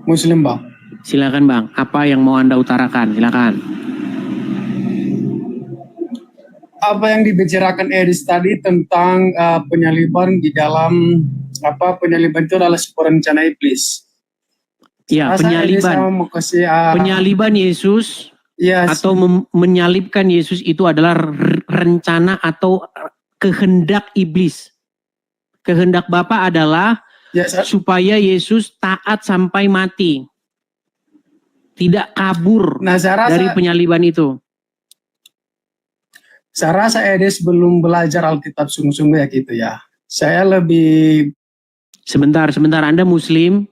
Muslim, Bang. Silakan Bang, apa yang mau Anda utarakan? Silakan. Apa yang dibicarakan Edis tadi tentang penyaliban di dalam penyaliban itu adalah sebuah rencana iblis. Ya, penyaliban Yesus atau menyalibkan Yesus itu adalah rencana atau kehendak iblis. Kehendak Bapa adalah supaya Yesus taat sampai mati. Tidak kabur dari penyaliban itu. Saya rasa Edis belum belajar Alkitab sungguh-sungguh ya gitu ya. Saya lebih... Sebentar, Anda Muslim?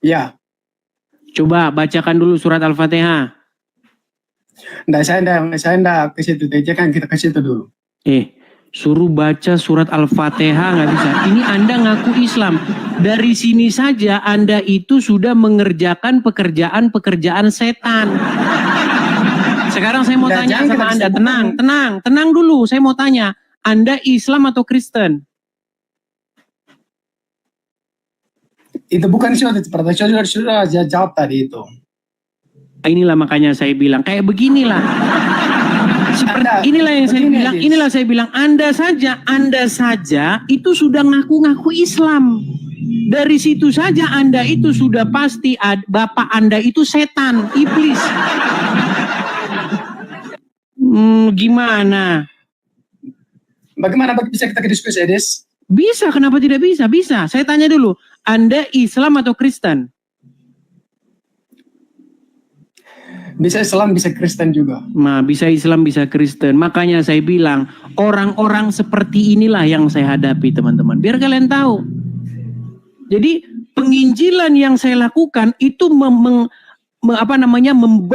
Ya. Coba bacakan dulu surat Al-Fatihah. Saya enggak ke situ, kan kita ke situ dulu. Suruh baca surat Al-Fatihah nggak bisa. Ini Anda ngaku Islam. Dari sini saja Anda itu sudah mengerjakan pekerjaan setan. Sekarang saya mau tanya sama Anda, tenang dulu. Saya mau tanya, Anda Islam atau Kristen? Itu bukan pertanyaan sudah jawab tadi itu. Inilah makanya saya bilang kayak beginilah. Inilah saya bilang Anda saja itu sudah ngaku-ngaku Islam. Dari situ saja Anda itu sudah pasti Bapak Anda itu setan, iblis. Gimana? Bagaimana bisa kita diskusi, Edis? Bisa, kenapa tidak bisa? Bisa. Saya tanya dulu, Anda Islam atau Kristen? Bisa Islam, bisa Kristen juga. Bisa Islam, bisa Kristen. Makanya saya bilang, orang-orang seperti inilah yang saya hadapi, teman-teman. Biar kalian tahu. Jadi, penginjilan yang saya lakukan itu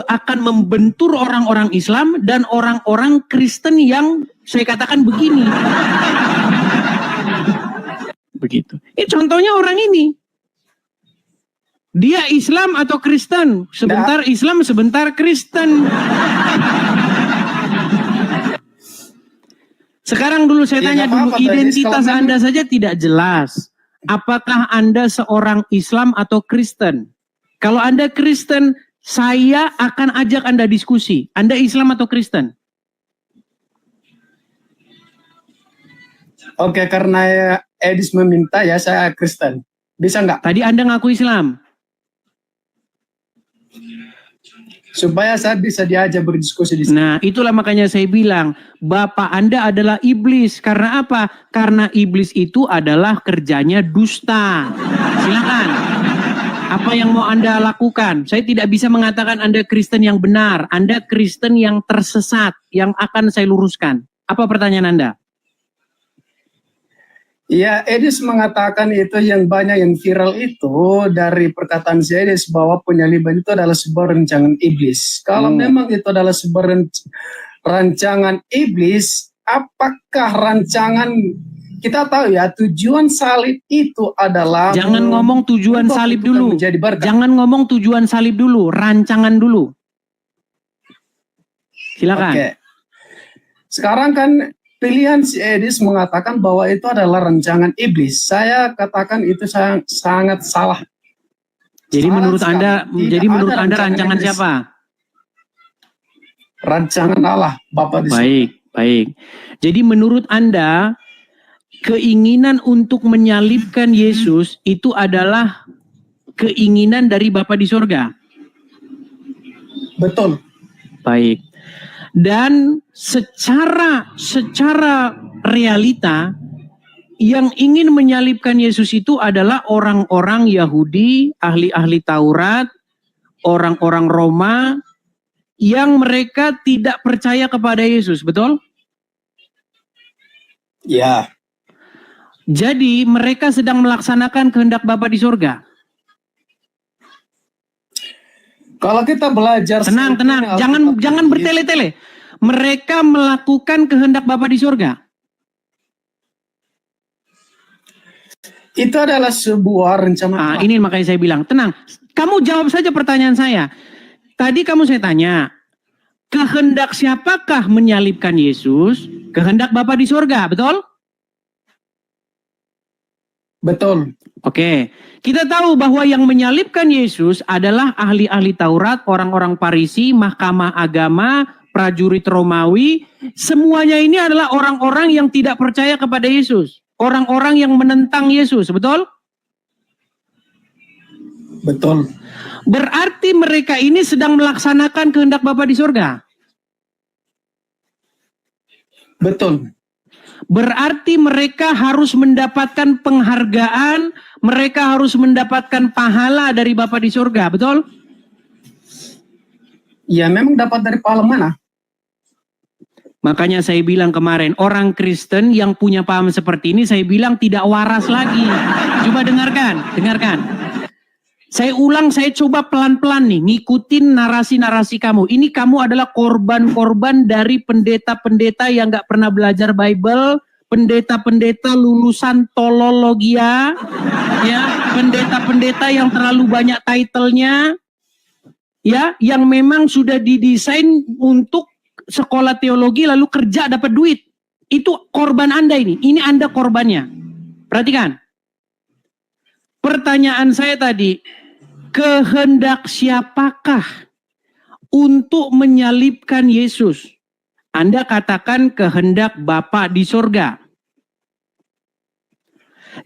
akan membentur orang-orang Islam dan orang-orang Kristen yang saya katakan begini. Begitu. Contohnya orang ini. Dia Islam atau Kristen? Sebentar Islam, sebentar Kristen. Sekarang dulu saya tanya dulu, identitas Anda saja tidak jelas. Apakah Anda seorang Islam atau Kristen? Kalau Anda Kristen, saya akan ajak Anda diskusi. Anda Islam atau Kristen? Oke, karena Edis meminta ya saya Kristen. Bisa nggak? Tadi Anda ngaku Islam. Supaya saya bisa diajak berdiskusi di sini. Nah, itulah makanya saya bilang, Bapak Anda adalah iblis. Karena apa? Karena iblis itu adalah kerjanya dusta. Silakan. Apa yang mau Anda lakukan? Saya tidak bisa mengatakan Anda Kristen yang benar. Anda Kristen yang tersesat, yang akan saya luruskan. Apa pertanyaan Anda? Ya, Edis mengatakan itu yang banyak yang viral itu dari perkataan si Edis bahwa penyaliban itu adalah sebuah rancangan iblis. Kalau memang itu adalah sebuah rancangan iblis, apakah rancangan, kita tahu ya tujuan salib itu adalah... Jangan ngomong tujuan salib dulu. Jangan ngomong tujuan salib dulu, rancangan dulu. Silakan. Oke. Sekarang kan pilihan si Edis mengatakan bahwa itu adalah rancangan iblis. Saya katakan itu sangat salah. Jadi menurut Anda, rancangan iblis. Siapa? Rancangan Allah, Bapa di surga. Baik. Jadi menurut Anda, keinginan untuk menyalibkan Yesus itu adalah keinginan dari Bapa di surga. Betul. Baik. Dan secara realita yang ingin menyalibkan Yesus itu adalah orang-orang Yahudi, ahli-ahli Taurat, orang-orang Roma yang mereka tidak percaya kepada Yesus, betul? Ya. Jadi mereka sedang melaksanakan kehendak Bapa di surga. Kalau kita belajar... Tenang. Jangan bertele-tele. Mereka melakukan kehendak Bapa di surga. Itu adalah sebuah rencana. Ini makanya saya bilang, tenang. Kamu jawab saja pertanyaan saya. Tadi saya tanya, kehendak siapakah menyalibkan Yesus? Kehendak Bapa di surga, betul? Betul. Oke, kita tahu bahwa yang menyalibkan Yesus adalah ahli-ahli Taurat, orang-orang Farisi, mahkamah agama, prajurit Romawi. Semuanya ini adalah orang-orang yang tidak percaya kepada Yesus. Orang-orang yang menentang Yesus, betul? Betul. Berarti mereka ini sedang melaksanakan kehendak Bapa di surga. Betul. Berarti mereka harus mendapatkan penghargaan, mereka harus mendapatkan pahala dari Bapa di surga, betul? Ya memang dapat dari pahala mana? Makanya saya bilang kemarin, orang Kristen yang punya paham seperti ini, saya bilang tidak waras lagi. Coba dengarkan. Saya ulang, saya coba pelan-pelan nih, ngikutin narasi-narasi kamu. Ini kamu adalah korban-korban dari pendeta-pendeta yang gak pernah belajar Bible, pendeta-pendeta lulusan tolologia, ya, pendeta-pendeta yang terlalu banyak titlenya, ya, yang memang sudah didesain untuk sekolah teologi lalu kerja dapat duit. Itu korban Anda ini Anda korbannya. Perhatikan. Pertanyaan saya tadi, kehendak siapakah untuk menyalibkan Yesus? Anda katakan kehendak Bapa di surga.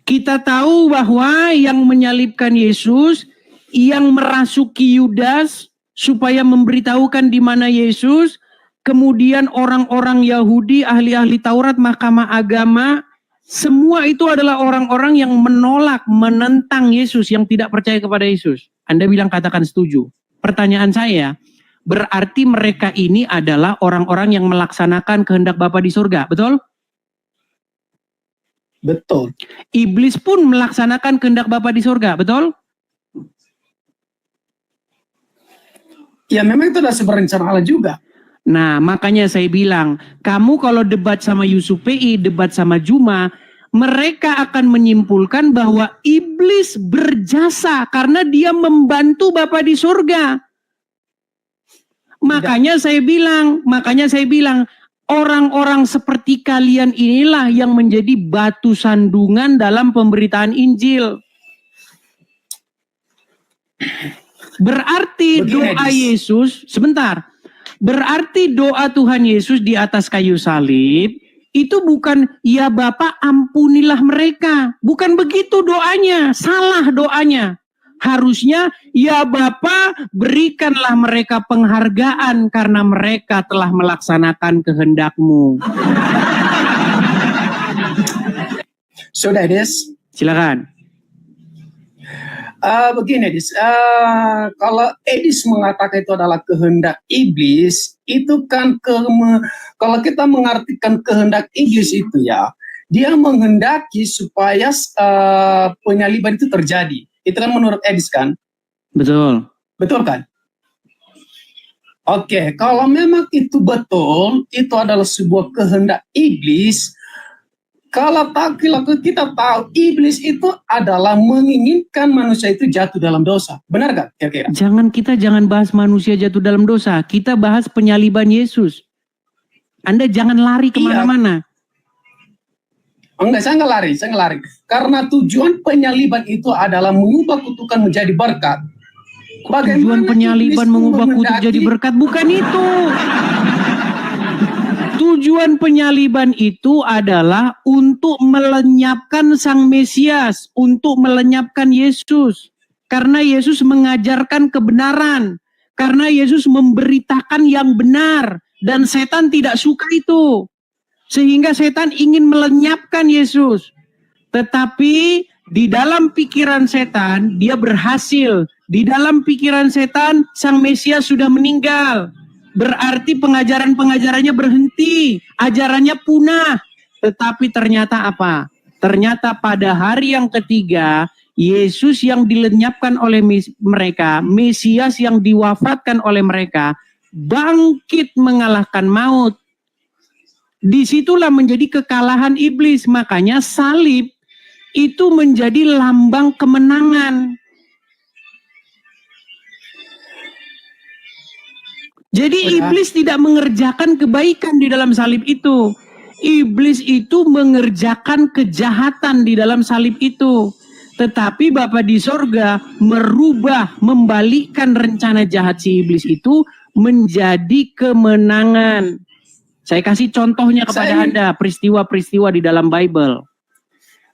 Kita tahu bahwa yang menyalibkan Yesus, yang merasuki Yudas supaya memberitahukan di mana Yesus, kemudian orang-orang Yahudi, ahli-ahli Taurat, mahkamah agama, semua itu adalah orang-orang yang menolak, menentang Yesus, yang tidak percaya kepada Yesus. Anda bilang katakan setuju. Pertanyaan saya, berarti mereka ini adalah orang-orang yang melaksanakan kehendak Bapa di surga, betul? Betul. Iblis pun melaksanakan kehendak Bapa di surga, betul? Ya memang itu adalah sebuah rencana Allah juga. Nah, makanya saya bilang, kamu kalau debat sama Yusuf PI, debat sama Juma, mereka akan menyimpulkan bahwa iblis berjasa karena dia membantu Bapa di surga. Makanya saya bilang, orang-orang seperti kalian inilah yang menjadi batu sandungan dalam pemberitaan Injil. Berarti doa Yesus, sebentar. Berarti doa Tuhan Yesus di atas kayu salib itu bukan ya Bapa ampunilah mereka. Bukan begitu doanya, salah doanya. Harusnya ya Bapa berikanlah mereka penghargaan karena mereka telah melaksanakan kehendak-Mu. Sudah, Des. Silakan. Begini, Edis, kalau Edis mengatakan itu adalah kehendak iblis, itu kan kalau kita mengartikan kehendak iblis itu ya, dia menghendaki supaya penyaliban itu terjadi. Itu kan menurut Edis kan? Betul. Betul kan? Oke, kalau memang itu betul, itu adalah sebuah kehendak iblis. Kalau kita tahu iblis itu adalah menginginkan manusia itu jatuh dalam dosa. Benar gak kira-kira? Jangan bahas manusia jatuh dalam dosa. Kita bahas penyaliban Yesus. Anda jangan lari kemana-mana. Enggak, saya nggak lari. Karena tujuan penyaliban itu adalah mengubah kutukan menjadi berkat. Tujuan penyaliban mengubah kutuk jadi berkat bukan itu. Tujuan penyaliban itu adalah untuk melenyapkan Sang Mesias, untuk melenyapkan Yesus. Karena Yesus mengajarkan kebenaran, karena Yesus memberitakan yang benar, dan setan tidak suka itu. Sehingga setan ingin melenyapkan Yesus. Tetapi di dalam pikiran setan, dia berhasil. Di dalam pikiran setan, Sang Mesias sudah meninggal. Berarti pengajaran-pengajarannya berhenti, ajarannya punah. Tetapi ternyata apa? Ternyata pada hari yang ketiga, Yesus yang dilenyapkan oleh mereka, Mesias yang diwafatkan oleh mereka, bangkit mengalahkan maut. Disitulah menjadi kekalahan iblis. Makanya salib itu menjadi lambang kemenangan. Jadi iblis tidak mengerjakan kebaikan di dalam salib itu. Iblis itu mengerjakan kejahatan di dalam salib itu. Tetapi Bapa di sorga merubah, membalikkan rencana jahat si iblis itu menjadi kemenangan. Saya kasih contohnya kepada Anda, peristiwa-peristiwa di dalam Bible.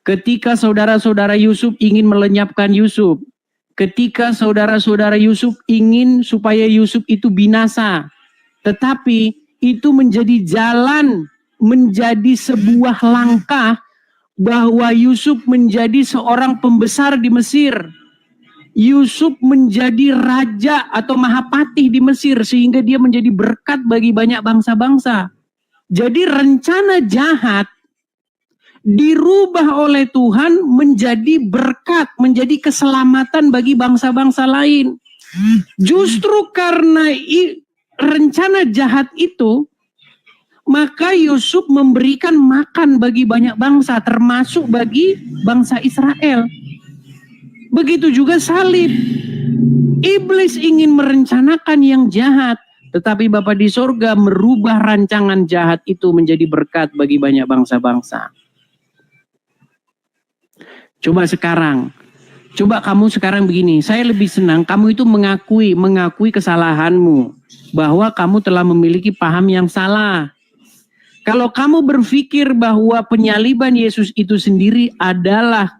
Ketika saudara-saudara Yusuf ingin melenyapkan Yusuf, ketika saudara-saudara Yusuf ingin supaya Yusuf itu binasa, tetapi itu menjadi jalan, menjadi sebuah langkah bahwa Yusuf menjadi seorang pembesar di Mesir. Yusuf menjadi raja atau mahapatih di Mesir sehingga dia menjadi berkat bagi banyak bangsa-bangsa. Jadi rencana jahat dirubah oleh Tuhan menjadi berkat, menjadi keselamatan bagi bangsa-bangsa lain. Justru karena rencana jahat itu, maka Yusuf memberikan makan bagi banyak bangsa, termasuk bagi bangsa Israel. Begitu juga salib. Iblis ingin merencanakan yang jahat, tetapi Bapa di sorga merubah rancangan jahat itu menjadi berkat bagi banyak bangsa-bangsa. Coba kamu sekarang begini, saya lebih senang kamu itu mengakui kesalahanmu, bahwa kamu telah memiliki paham yang salah. Kalau kamu berpikir bahwa penyaliban Yesus itu sendiri adalah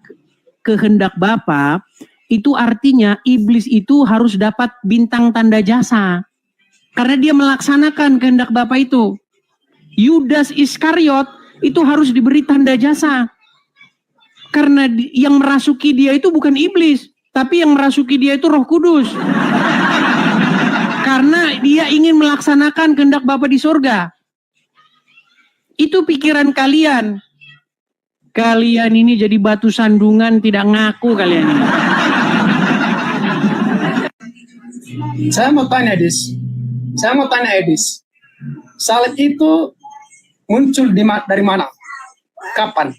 kehendak Bapa, itu artinya iblis itu harus dapat bintang tanda jasa. Karena dia melaksanakan kehendak Bapa itu. Yudas Iskariot itu harus diberi tanda jasa. Karena yang merasuki dia itu bukan iblis, tapi yang merasuki dia itu Roh Kudus. Karena dia ingin melaksanakan kehendak Bapa di sorga. Itu pikiran kalian. Kalian ini jadi batu sandungan, tidak ngaku kalian ini. Saya mau tanya Edis. Salib itu muncul dari mana? Kapan?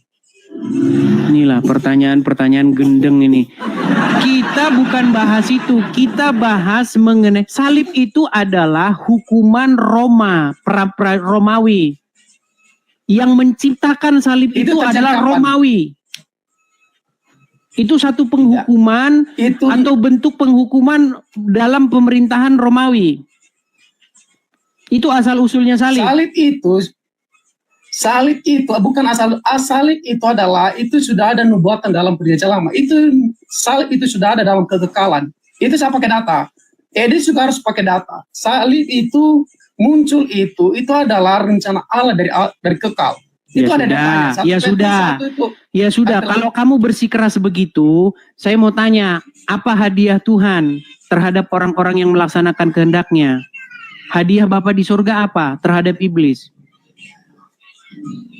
Inilah pertanyaan-pertanyaan gendeng ini. Kita bukan bahas itu, kita bahas mengenai salib itu adalah hukuman Romawi. Yang menciptakan salib itu adalah kapan? Romawi. Itu satu penghukuman atau bentuk penghukuman dalam pemerintahan Romawi. Itu asal usulnya salib. Salib itu bukan salib itu adalah, itu sudah ada nubuatan dalam perjanjian lama. Salib itu sudah ada dalam kekekalan. Itu saya pakai data. Edis juga harus pakai data. Salib itu muncul itu adalah rencana Allah dari kekal. Itu ada datanya. Ya sudah. Kalau kamu bersikeras begitu, saya mau tanya, apa hadiah Tuhan terhadap orang-orang yang melaksanakan kehendaknya? Hadiah Bapa di surga apa terhadap iblis?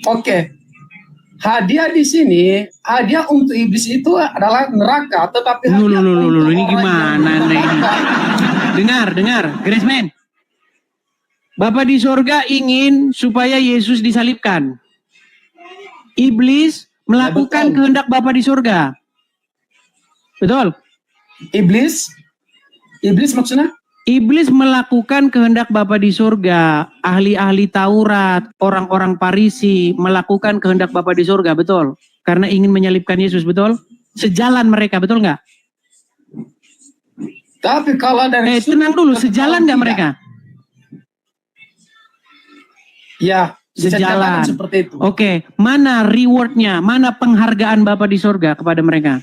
Oke. Hadiah di sini, hadiah untuk iblis itu adalah neraka, tetapi ini gimana nih? Dengar, Graceman. Bapa di sorga ingin supaya Yesus disalibkan. Iblis melakukan kehendak Bapa di sorga. Betul? Iblis maksudnya? Iblis melakukan kehendak Bapa di sorga. Ahli-ahli Taurat, orang-orang Farisi melakukan kehendak Bapa di sorga, betul? Karena ingin menyalibkan Yesus, betul? Sejalan mereka, betul nggak? Tapi kalau dari tenang dulu, sejalan nggak mereka? Ya, sejalan. Seperti itu. Oke, mana rewardnya, mana penghargaan Bapa di sorga kepada mereka?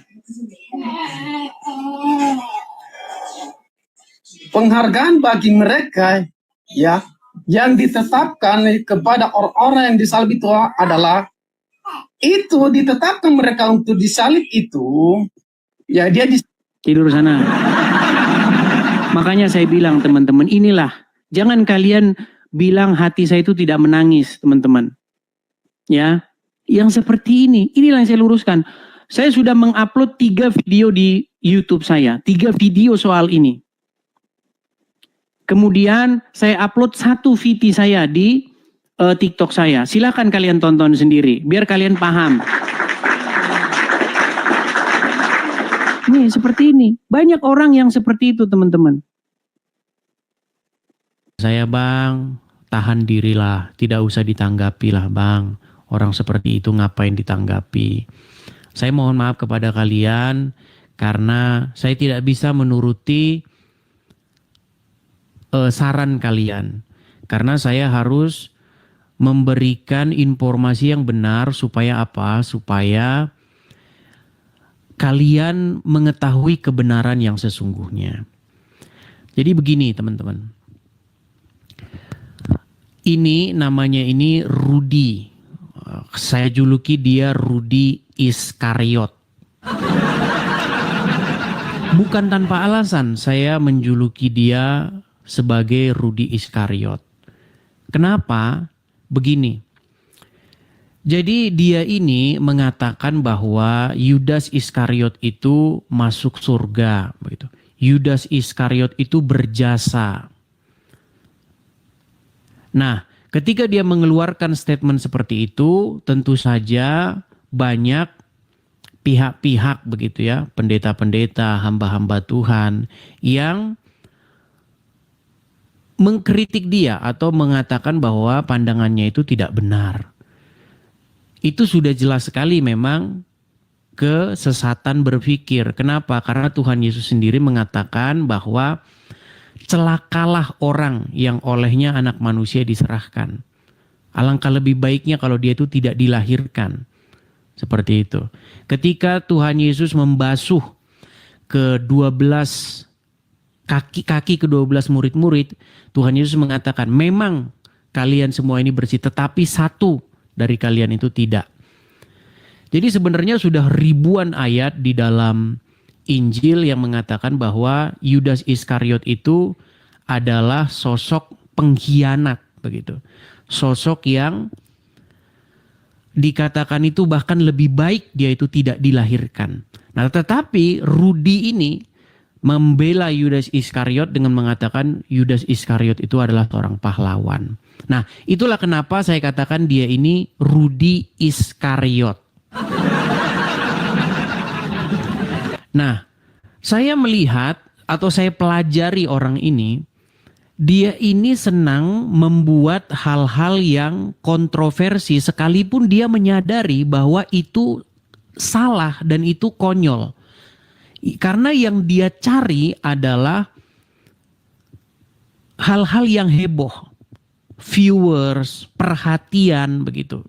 Penghargaan bagi mereka, ya, yang ditetapkan kepada orang-orang yang disalib itu adalah, itu ditetapkan mereka untuk disalib itu, ya dia tidur sana. Makanya saya bilang teman-teman, inilah, jangan kalian bilang hati saya itu tidak menangis, teman-teman. Ya, yang seperti inilah yang saya luruskan. Saya sudah mengupload 3 video di YouTube saya, 3 video soal ini. Kemudian saya upload 1 VT saya di TikTok saya. Silakan kalian tonton sendiri, biar kalian paham. Nih, seperti ini. Banyak orang yang seperti itu, teman-teman. Saya bang, tahan dirilah, tidak usah ditanggapi lah bang. Orang seperti itu ngapain ditanggapi. Saya mohon maaf kepada kalian karena saya tidak bisa menuruti saran kalian. Karena saya harus memberikan informasi yang benar supaya apa? Supaya kalian mengetahui kebenaran yang sesungguhnya. Jadi begini teman-teman. Ini namanya Rudy. Saya juluki dia Rudy Iskariot. Bukan tanpa alasan saya menjuluki dia sebagai Rudy Iskariot. Kenapa? Begini. Jadi dia ini mengatakan bahwa Yudas Iskariot itu masuk surga, begitu. Yudas Iskariot itu berjasa. Nah, ketika dia mengeluarkan statement seperti itu, tentu saja banyak pihak-pihak begitu ya, pendeta-pendeta, hamba-hamba Tuhan yang mengkritik dia atau mengatakan bahwa pandangannya itu tidak benar. Itu sudah jelas sekali memang kesesatan berpikir. Kenapa? Karena Tuhan Yesus sendiri mengatakan bahwa celakalah orang yang olehnya anak manusia diserahkan. Alangkah lebih baiknya kalau dia itu tidak dilahirkan. Seperti itu. Ketika Tuhan Yesus membasuh kaki ke-12 murid-murid, Tuhan Yesus mengatakan, memang kalian semua ini bersih, tetapi satu dari kalian itu tidak. Jadi sebenarnya sudah ribuan ayat di dalam Injil yang mengatakan bahwa Yudas Iskariot itu adalah sosok pengkhianat begitu. Sosok yang dikatakan itu bahkan lebih baik dia itu tidak dilahirkan. Nah, tetapi Rudy ini membela Yudas Iskariot dengan mengatakan Yudas Iskariot itu adalah seorang pahlawan. Nah, itulah kenapa saya katakan dia ini Rudy Iskariot. Nah, saya melihat atau saya pelajari orang ini, dia ini senang membuat hal-hal yang kontroversi sekalipun dia menyadari bahwa itu salah dan itu konyol. Karena yang dia cari adalah hal-hal yang heboh, viewers, perhatian begitu.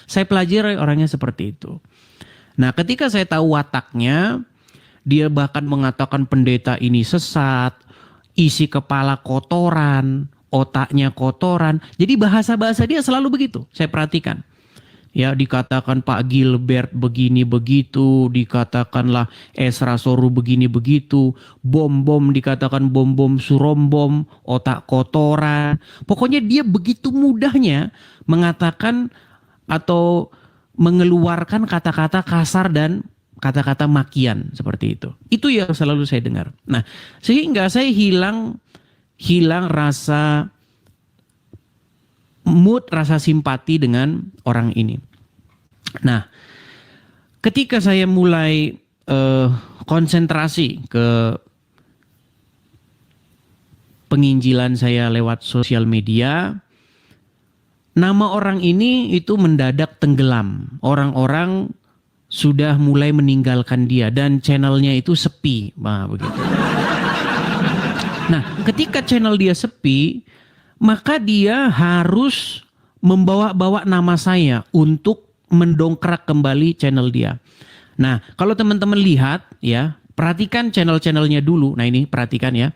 Saya pelajari orangnya seperti itu. Nah, ketika saya tahu wataknya, dia bahkan mengatakan pendeta ini sesat, isi kepala kotoran, otaknya kotoran. Jadi bahasa-bahasa dia selalu begitu. Saya perhatikan. Ya, dikatakan Pak Gilbert begini begitu, dikatakanlah Esra Soru begini begitu, bom-bom dikatakan bom-bom surombom, otak kotoran. Pokoknya dia begitu mudahnya mengatakan atau mengeluarkan kata-kata kasar dan kata-kata makian seperti itu. Itu yang selalu saya dengar. Nah, sehingga saya hilang rasa mood, rasa simpati dengan orang ini. Nah, ketika saya mulai konsentrasi ke penginjilan saya lewat sosial media, nama orang ini itu mendadak tenggelam. Orang-orang sudah mulai meninggalkan dia dan channelnya itu sepi. Nah, begitu. Nah, ketika channel dia sepi, maka dia harus membawa-bawa nama saya untuk mendongkrak kembali channel dia. Nah, kalau teman-teman lihat ya, perhatikan channel-channelnya dulu. Nah, ini perhatikan ya.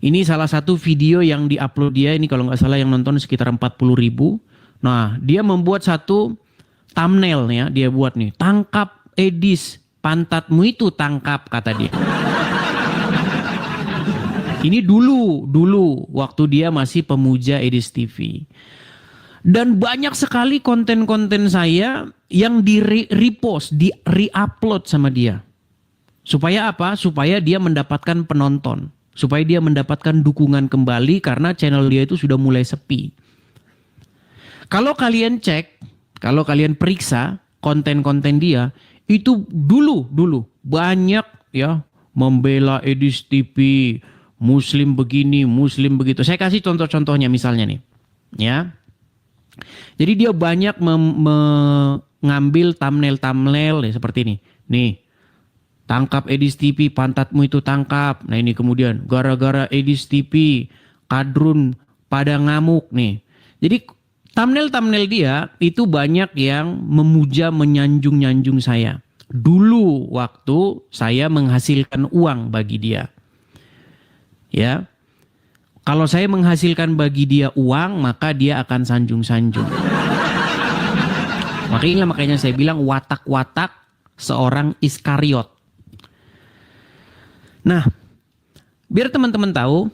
Ini salah satu video yang diupload dia, ini kalau nggak salah yang nonton sekitar 40.000. Nah, dia membuat satu thumbnail ya, dia buat nih, tangkap Edis, pantatmu itu tangkap, kata dia. Ini dulu waktu dia masih pemuja Edis TV. Dan banyak sekali konten-konten saya yang di-repost, di-re-upload sama dia. Supaya apa? Supaya dia mendapatkan penonton. Supaya dia mendapatkan dukungan kembali karena channel dia itu sudah mulai sepi. Kalau kalian cek, kalau kalian periksa konten-konten dia, itu dulu banyak ya membela Edis TV, Muslim begini, Muslim begitu. Saya kasih contoh-contohnya misalnya nih. Ya. Jadi dia banyak mengambil thumbnail ya, seperti ini. Nih, tangkap Edis TV, pantatmu itu tangkap. Nah ini kemudian, gara-gara Edis TV, kadrun pada ngamuk nih. Jadi thumbnail dia itu banyak yang memuja, menyanjung-nyanjung saya. Dulu waktu saya menghasilkan uang bagi dia. Ya. Kalau saya menghasilkan bagi dia uang, maka dia akan sanjung-sanjung. Makanya saya bilang watak-watak seorang Iskariot. Nah, biar teman-teman tahu,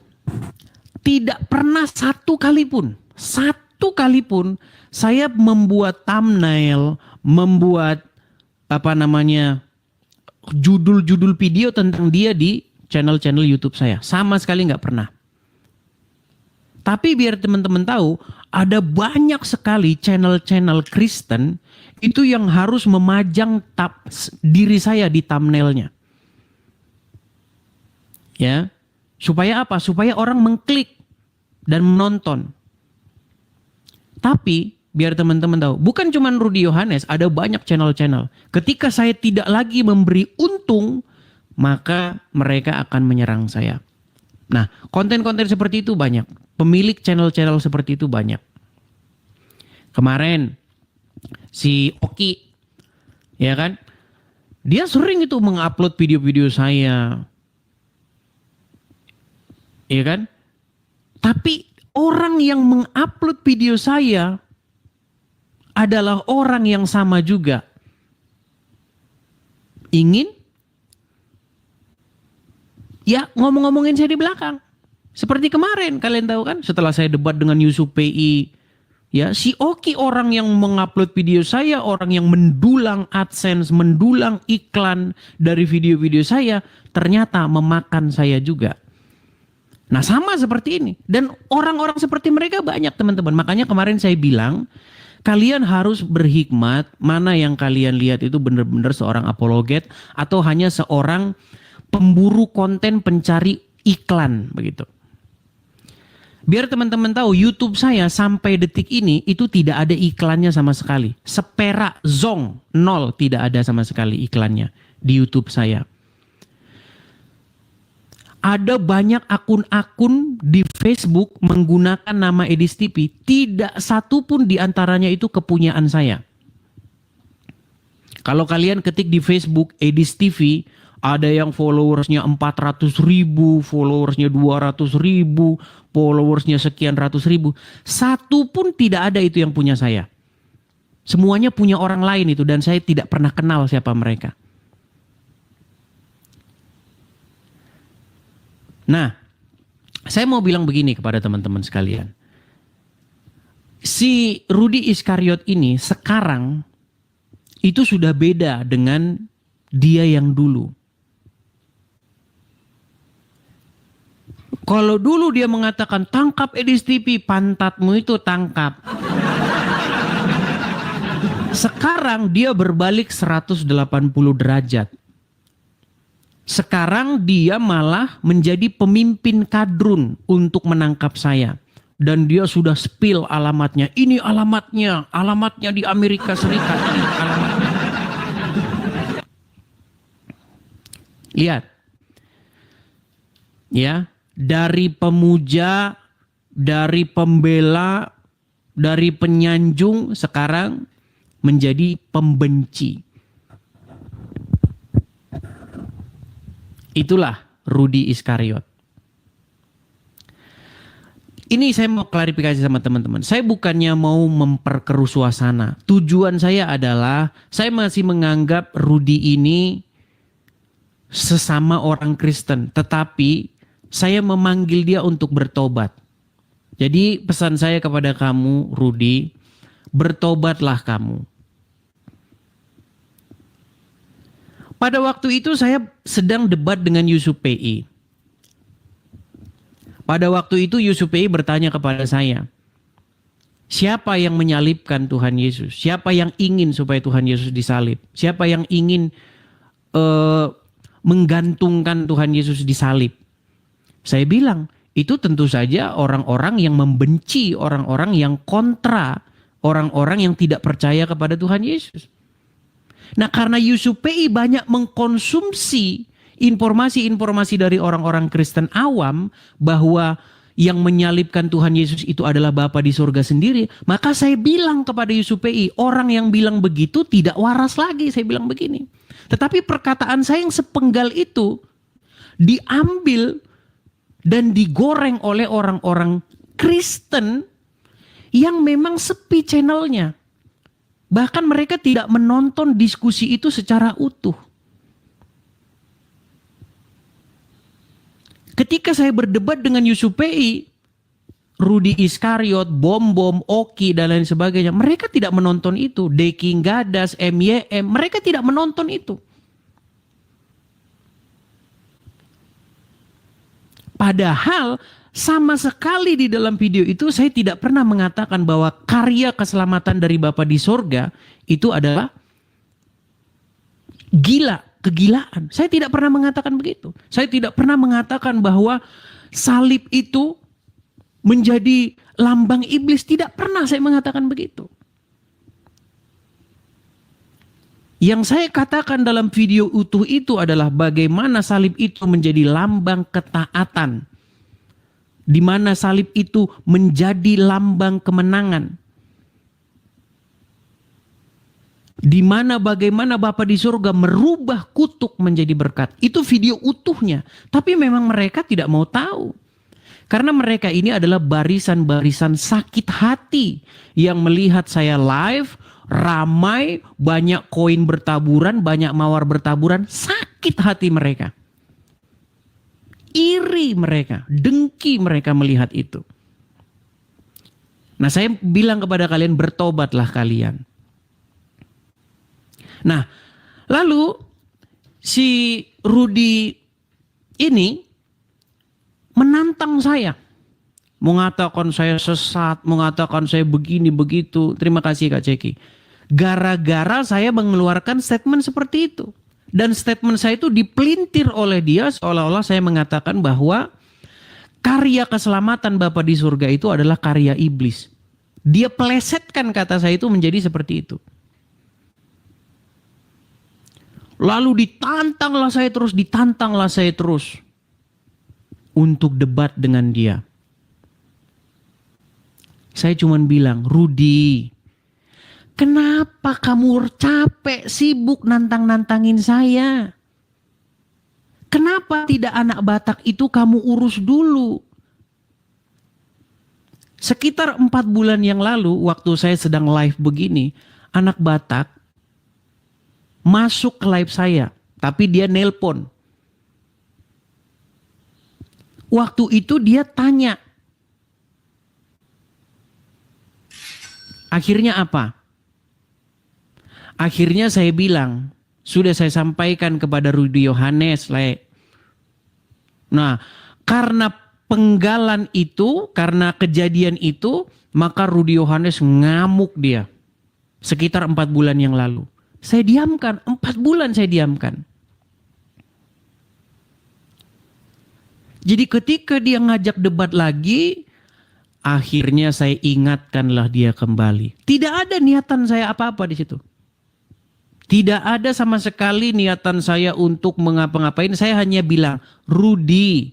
tidak pernah satu kali pun saya membuat thumbnail, membuat judul-judul video tentang dia di channel-channel YouTube saya. Sama sekali nggak pernah. Tapi biar teman-teman tahu, ada banyak sekali channel-channel Kristen itu yang harus memajang diri saya di thumbnailnya. Ya, supaya apa? Supaya orang mengklik dan menonton. Tapi biar teman-teman tahu, bukan cuma Rudy Yohanes, ada banyak channel-channel. Ketika saya tidak lagi memberi untung, maka mereka akan menyerang saya. Nah, konten-konten seperti itu banyak. Pemilik channel-channel seperti itu banyak. Kemarin si Oki, ya kan? Dia sering itu mengupload video-video saya. Ya kan? Tapi orang yang mengupload video saya adalah orang yang sama juga ingin ya ngomong-ngomongin saya di belakang. Seperti kemarin kalian tahu kan, setelah saya debat dengan Yusuf PI, ya si Oki orang yang mengupload video saya, orang yang mendulang AdSense, mendulang iklan dari video-video saya, ternyata memakan saya juga. Nah sama seperti ini. Dan orang-orang seperti mereka banyak teman-teman. Makanya kemarin saya bilang, kalian harus berhikmat mana yang kalian lihat itu benar-benar seorang apologet atau hanya seorang pemburu konten pencari iklan begitu. Biar teman-teman tahu, YouTube saya sampai detik ini itu tidak ada iklannya sama sekali. Seperak zong, 0 tidak ada sama sekali iklannya di YouTube saya. Ada banyak akun-akun di Facebook menggunakan nama Edis TV. Tidak satu pun di antaranya itu kepunyaan saya. Kalau kalian ketik di Facebook Edis TV, ada yang followersnya 400.000, followersnya 200.000, followersnya sekian ratus ribu. Satu pun tidak ada itu yang punya saya. Semuanya punya orang lain itu dan saya tidak pernah kenal siapa mereka. Nah, saya mau bilang begini kepada teman-teman sekalian. Si Rudy Iskariot ini sekarang itu sudah beda dengan dia yang dulu. Kalau dulu dia mengatakan tangkap Edis TV, pantatmu itu tangkap. Sekarang dia berbalik 180 derajat. Sekarang dia malah menjadi pemimpin kadrun untuk menangkap saya. Dan dia sudah spill alamatnya. Ini alamatnya, alamatnya di Amerika Serikat. Ini alamatnya. Lihat. Ya, dari pemuja, dari pembela, dari penyanjung sekarang menjadi pembenci. Itulah Rudy Iskariot. Ini saya mau klarifikasi sama teman-teman. Saya bukannya mau memperkeruh suasana. Tujuan saya adalah saya masih menganggap Rudy ini sesama orang Kristen. Tetapi saya memanggil dia untuk bertobat. Jadi pesan saya kepada kamu Rudy, bertobatlah kamu. Pada waktu itu saya sedang debat dengan Yusuf PI. Pada waktu itu Yusuf PI bertanya kepada saya, siapa yang menyalibkan Tuhan Yesus? Siapa yang ingin supaya Tuhan Yesus disalib? Siapa yang ingin menggantungkan Tuhan Yesus disalib? Saya bilang, itu tentu saja orang-orang yang membenci, orang-orang yang kontra, orang-orang yang tidak percaya kepada Tuhan Yesus. Nah, karena USUPI banyak mengkonsumsi informasi-informasi dari orang-orang Kristen awam bahwa yang menyalibkan Tuhan Yesus itu adalah Bapa di surga sendiri, maka saya bilang kepada USUPI, orang yang bilang begitu tidak waras lagi, saya bilang begini. Tetapi perkataan saya yang sepenggal itu diambil dan digoreng oleh orang-orang Kristen yang memang sepi channelnya. Bahkan mereka tidak menonton diskusi itu secara utuh. Ketika saya berdebat dengan USUPI, Rudi Iskariot, Bom, Oki, dan lain sebagainya, mereka tidak menonton itu. Deking Gadas, MYM, mereka tidak menonton itu. Padahal sama sekali di dalam video itu saya tidak pernah mengatakan bahwa karya keselamatan dari Bapa di sorga itu adalah gila, kegilaan. Saya tidak pernah mengatakan begitu. Saya tidak pernah mengatakan bahwa salib itu menjadi lambang iblis. Tidak pernah saya mengatakan begitu. Yang saya katakan dalam video utuh itu adalah bagaimana salib itu menjadi lambang ketaatan. Di mana salib itu menjadi lambang kemenangan. Di mana bagaimana Bapa di surga merubah kutuk menjadi berkat. Itu video utuhnya. Tapi memang mereka tidak mau tahu. Karena mereka ini adalah barisan-barisan sakit hati yang melihat saya live, ramai, banyak koin bertaburan, banyak mawar bertaburan, sakit hati mereka. Iri mereka, dengki mereka melihat itu. Nah, saya bilang kepada kalian, bertobatlah kalian. Nah, lalu si Rudi ini menantang saya. Mengatakan saya sesat, mengatakan saya begini, begitu. Terima kasih Kak Ceki. Gara-gara saya mengeluarkan statement seperti itu. Dan statement saya itu dipelintir oleh dia seolah-olah saya mengatakan bahwa karya keselamatan Bapa di surga itu adalah karya iblis. Dia pelesetkan kata saya itu menjadi seperti itu. Lalu ditantanglah saya terus untuk debat dengan dia. Saya cuma bilang, Rudi, kenapa kamu capek, sibuk nantang-nantangin saya? Kenapa tidak anak Batak itu kamu urus dulu? Sekitar 4 bulan yang lalu, waktu saya sedang live begini, anak Batak masuk ke live saya, tapi dia nelpon. Waktu itu dia tanya. Akhirnya apa? Akhirnya saya bilang, sudah saya sampaikan kepada Rudi Yohanes. Nah, karena penggalan itu, karena kejadian itu, maka Rudi Yohanes ngamuk dia. Sekitar 4 bulan yang lalu. Saya diamkan, 4 bulan saya diamkan. Jadi ketika dia ngajak debat lagi, akhirnya saya ingatkanlah dia kembali. Tidak ada niatan saya apa-apa di situ. Tidak ada sama sekali niatan saya untuk mengapa-ngapain. Saya hanya bilang, Rudi,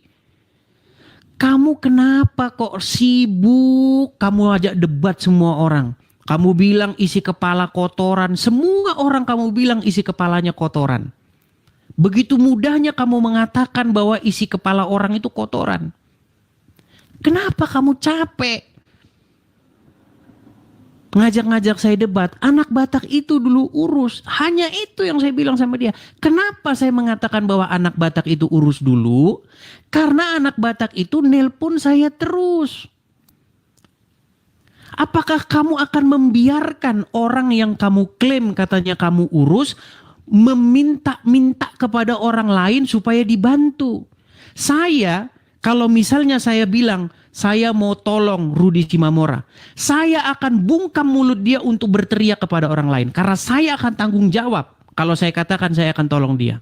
kamu kenapa kok sibuk? Kamu ajak debat semua orang. Kamu bilang isi kepala kotoran. Semua orang kamu bilang isi kepalanya kotoran. Begitu mudahnya kamu mengatakan bahwa isi kepala orang itu kotoran. Kenapa kamu capek? Ngajak-ngajak saya debat. Anak Batak itu dulu urus. Hanya itu yang saya bilang sama dia. Kenapa saya mengatakan bahwa anak Batak itu urus dulu? Karena anak Batak itu nelpon saya terus. Apakah kamu akan membiarkan orang yang kamu klaim katanya kamu urus meminta-minta kepada orang lain supaya dibantu? Saya, kalau misalnya saya bilang, saya mau tolong Rudi Cimamora, saya akan bungkam mulut dia untuk berteriak kepada orang lain. Karena saya akan tanggung jawab kalau saya katakan saya akan tolong dia.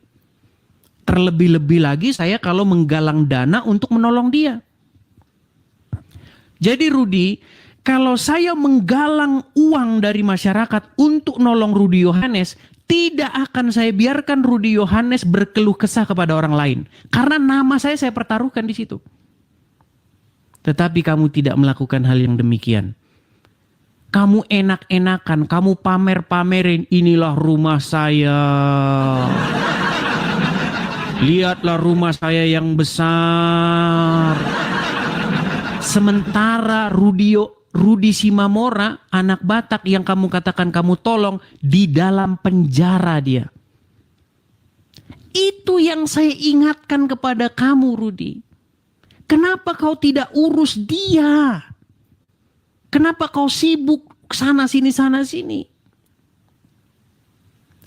Terlebih-lebih lagi saya kalau menggalang dana untuk menolong dia. Jadi Rudi, kalau saya menggalang uang dari masyarakat untuk nolong Rudi Yohanes, tidak akan saya biarkan Rudi Yohanes berkeluh kesah kepada orang lain. Karena nama saya pertaruhkan di situ. Tetapi kamu tidak melakukan hal yang demikian. Kamu enak-enakan, kamu pamer-pamerin, inilah rumah saya. Lihatlah rumah saya yang besar. Sementara Rudi Simamora, anak Batak yang kamu katakan kamu tolong, di dalam penjara dia. Itu yang saya ingatkan kepada kamu, Rudi. Kenapa kau tidak urus dia? Kenapa kau sibuk sana sini sana sini?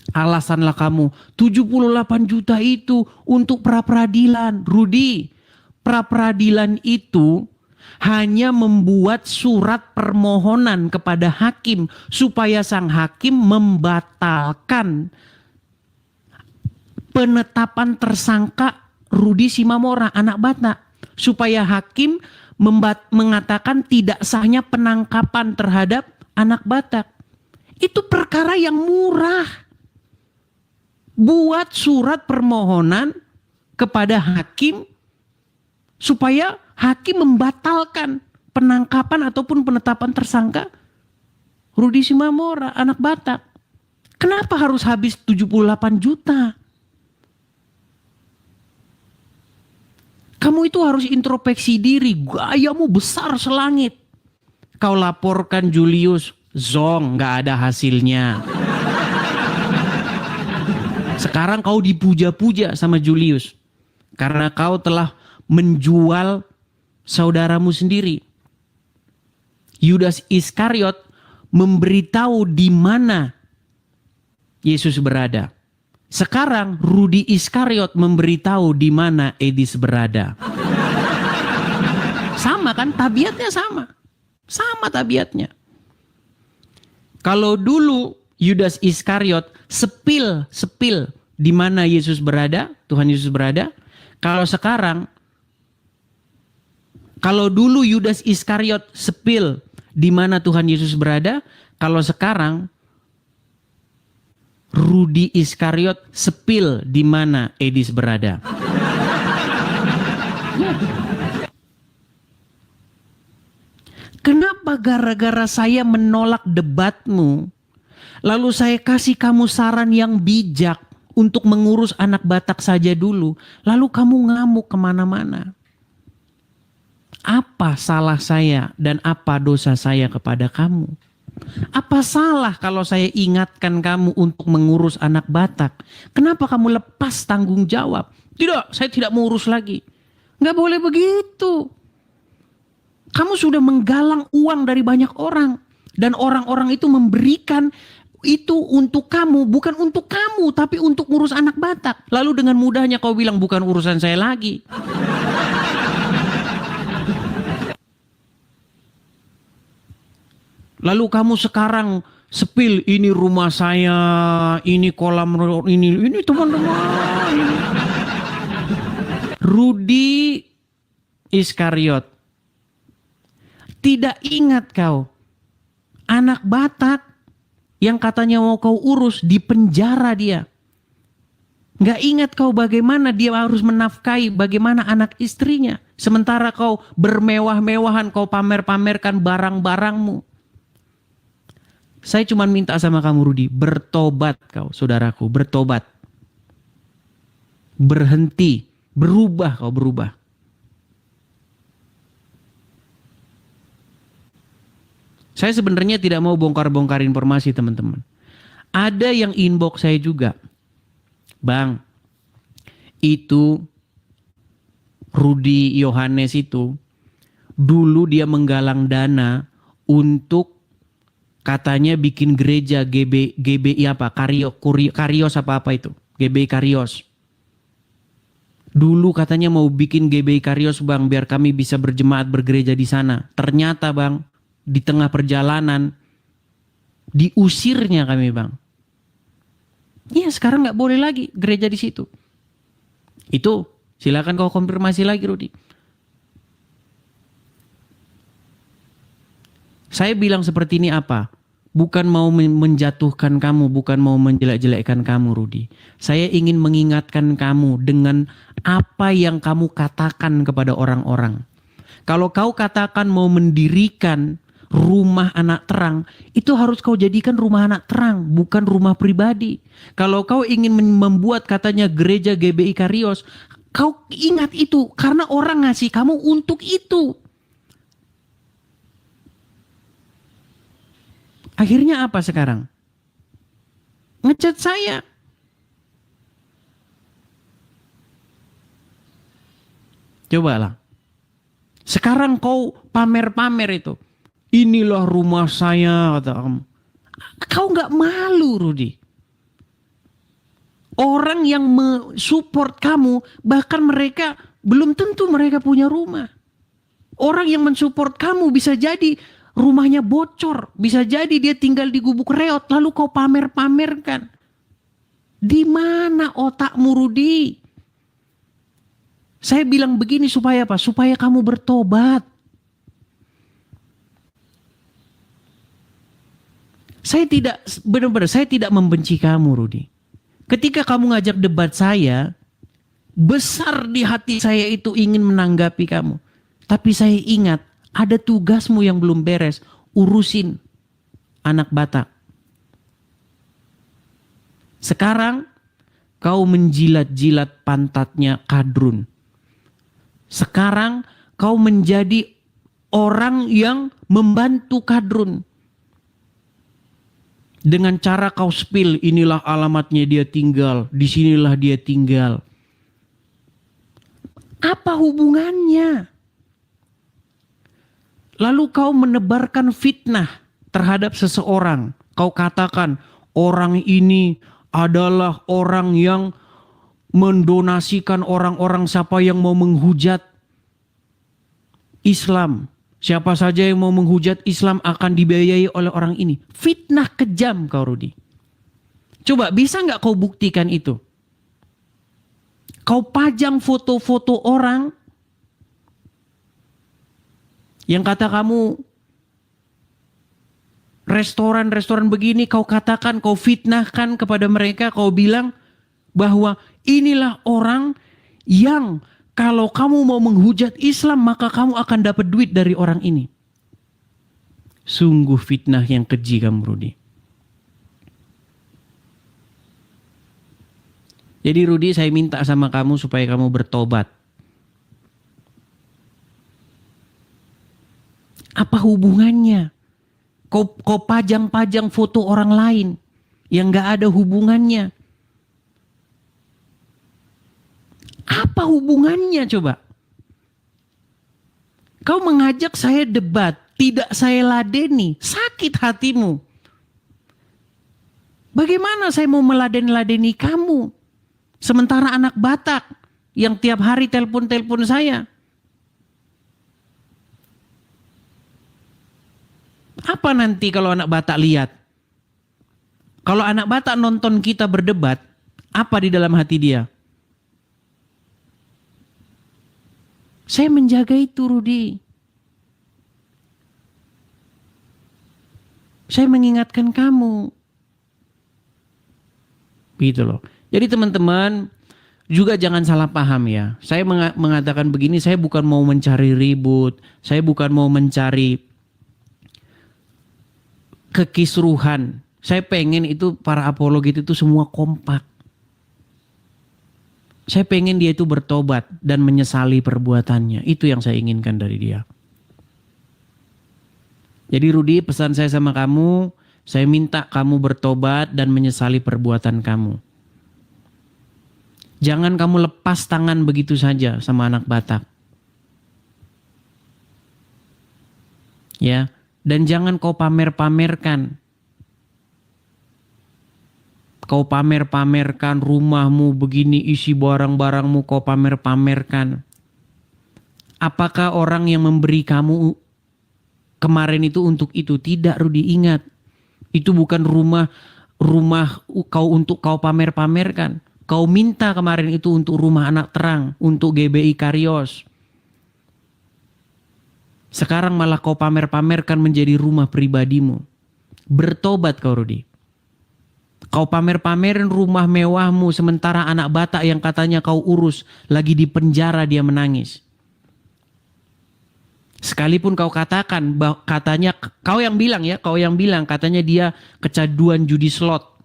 Alasanlah kamu 78 juta itu untuk pra-peradilan. Rudi, pra-peradilan itu hanya membuat surat permohonan kepada hakim supaya sang hakim membatalkan penetapan tersangka Rudi Simamora, anak Batak, supaya hakim mengatakan tidak sahnya penangkapan terhadap anak Batak. Itu perkara yang murah. Buat surat permohonan kepada hakim supaya hakim membatalkan penangkapan ataupun penetapan tersangka Rudi Simamora, anak Batak. Kenapa harus habis 78 juta? Kamu itu harus introspeksi diri, gayamu besar selangit. Kau laporkan Julius, zong, gak ada hasilnya. Sekarang kau dipuja-puja sama Julius. Karena kau telah menjual saudaramu sendiri. Yudas Iskariot memberitahu di mana Yesus berada. Sekarang Rudi Iskariot memberitahu di mana Edis berada. Sama kan? Tabiatnya sama. Sama tabiatnya. Kalau dulu Yudas Iskariot sepil di mana Yesus berada, Tuhan Yesus berada. Kalau sekarang, kalau dulu Yudas Iskariot sepil di mana Tuhan Yesus berada, kalau sekarang Rudi Iskariot sepil di mana Edis berada. Kenapa gara-gara saya menolak debatmu, lalu saya kasih kamu saran yang bijak untuk mengurus anak Batak saja dulu, lalu kamu ngamuk kemana-mana? Apa salah saya dan apa dosa saya kepada kamu? Apa salah kalau saya ingatkan kamu untuk mengurus anak Batak? Kenapa kamu lepas tanggung jawab? Tidak, saya tidak mau urus lagi. Nggak boleh begitu. Kamu sudah menggalang uang dari banyak orang. Dan orang-orang itu memberikan itu untuk kamu. Bukan untuk kamu, tapi untuk ngurus anak Batak. Lalu dengan mudahnya kau bilang bukan urusan saya lagi. Lalu kamu sekarang sepil, ini rumah saya, ini kolam, ini teman-teman. Rudi Iskariot. Tidak ingat kau, anak Batak yang katanya mau kau urus di penjara dia. Gak ingat kau bagaimana dia harus menafkahi bagaimana anak istrinya. Sementara kau bermewah-mewahan, kau pamer-pamerkan barang-barangmu. Saya cuma minta sama kamu Rudi, bertobat kau saudaraku, bertobat. Berhenti, berubah kau berubah. Saya sebenarnya tidak mau bongkar-bongkar informasi teman-teman. Ada yang inbox saya juga. Bang, itu Rudi Yohanes itu dulu dia menggalang dana untuk katanya bikin gereja GBI apa? Karios apa itu? GBI Karios. Dulu katanya mau bikin GBI Karios bang, biar kami bisa berjemaat bergereja di sana. Ternyata bang, di tengah perjalanan diusirnya kami bang. Iya sekarang nggak boleh lagi gereja di situ. Itu silakan kau konfirmasi lagi Rudi. Saya bilang seperti ini apa? Bukan mau menjatuhkan kamu, bukan mau menjelek-jelekkan kamu, Rudi. Saya ingin mengingatkan kamu dengan apa yang kamu katakan kepada orang-orang. Kalau kau katakan mau mendirikan rumah anak terang, itu harus kau jadikan rumah anak terang, bukan rumah pribadi. Kalau kau ingin membuat katanya gereja GBI Karios, kau ingat itu karena orang ngasih kamu untuk itu. Akhirnya apa sekarang? Ngecat saya. Cobalah. Sekarang kau pamer-pamer itu. Inilah rumah saya, kata kamu. Kau nggak malu, Rudi. Orang yang mensupport kamu, bahkan mereka belum tentu mereka punya rumah. Orang yang mensupport kamu bisa jadi rumahnya bocor. Bisa jadi dia tinggal di gubuk reot, lalu kau pamer-pamerkan. Di mana otakmu, Rudi? Saya bilang begini supaya apa? Supaya kamu bertobat. Saya tidak, benar-benar saya tidak membenci kamu, Rudi. Ketika kamu ngajak debat saya, besar di hati saya itu ingin menanggapi kamu. Tapi saya ingat, ada tugasmu yang belum beres. Urusin anak Batak. Sekarang kau menjilat-jilat pantatnya Kadrun. Sekarang kau menjadi orang yang membantu Kadrun. Dengan cara kau spill, inilah alamatnya dia tinggal, disinilah dia tinggal. Apa hubungannya? Lalu kau menebarkan fitnah terhadap seseorang. Kau katakan orang ini adalah orang yang mendonasikan orang-orang siapa yang mau menghujat Islam. Siapa saja yang mau menghujat Islam akan dibiayai oleh orang ini. Fitnah kejam kau, Rudi. Coba bisa nggak kau buktikan itu? Kau pajang foto-foto orang yang kata kamu restoran-restoran begini, kau katakan, kau fitnahkan kepada mereka, kau bilang bahwa inilah orang yang kalau kamu mau menghujat Islam, maka kamu akan dapat duit dari orang ini. Sungguh fitnah yang keji kamu, Rudi. Jadi Rudi, saya minta sama kamu supaya kamu bertobat. Apa hubungannya? Kau pajang-pajang foto orang lain yang gak ada hubungannya. Apa hubungannya coba? Kau mengajak saya debat, tidak saya ladeni, sakit hatimu. Bagaimana saya mau meladeni kamu? Sementara anak Batak yang tiap hari telepon-telepon saya. Apa nanti kalau anak Batak lihat? Kalau anak Batak nonton kita berdebat, apa di dalam hati dia? Saya menjaga itu, Rudi. Saya mengingatkan kamu. Gitu loh. Jadi teman-teman juga jangan salah paham ya. Saya mengatakan begini, saya bukan mau mencari ribut. Saya bukan mau mencari kekisruhan. Saya pengen itu para apologit itu semua kompak. Saya pengen dia itu bertobat dan menyesali perbuatannya. Itu yang saya inginkan dari dia. Jadi Rudi, pesan saya sama kamu, saya minta kamu bertobat dan menyesali perbuatan kamu. Jangan kamu lepas tangan begitu saja sama anak Batak. Ya, dan jangan kau pamer-pamerkan. Kau pamer-pamerkan rumahmu begini, isi barang-barangmu kau pamer-pamerkan. Apakah orang yang memberi kamu kemarin itu untuk itu? Tidak, Rudi, ingat. Itu bukan rumah kau untuk kau pamer-pamerkan. Kau minta kemarin itu untuk rumah anak terang, untuk GBI Karios. Sekarang malah kau pamer-pamerkan menjadi rumah pribadimu. Bertobat kau Rudi. Kau pamer-pamerin rumah mewahmu sementara anak Batak yang katanya kau urus lagi di penjara dia menangis. Sekalipun kau katakan katanya kau yang bilang katanya dia kecanduan judi slot.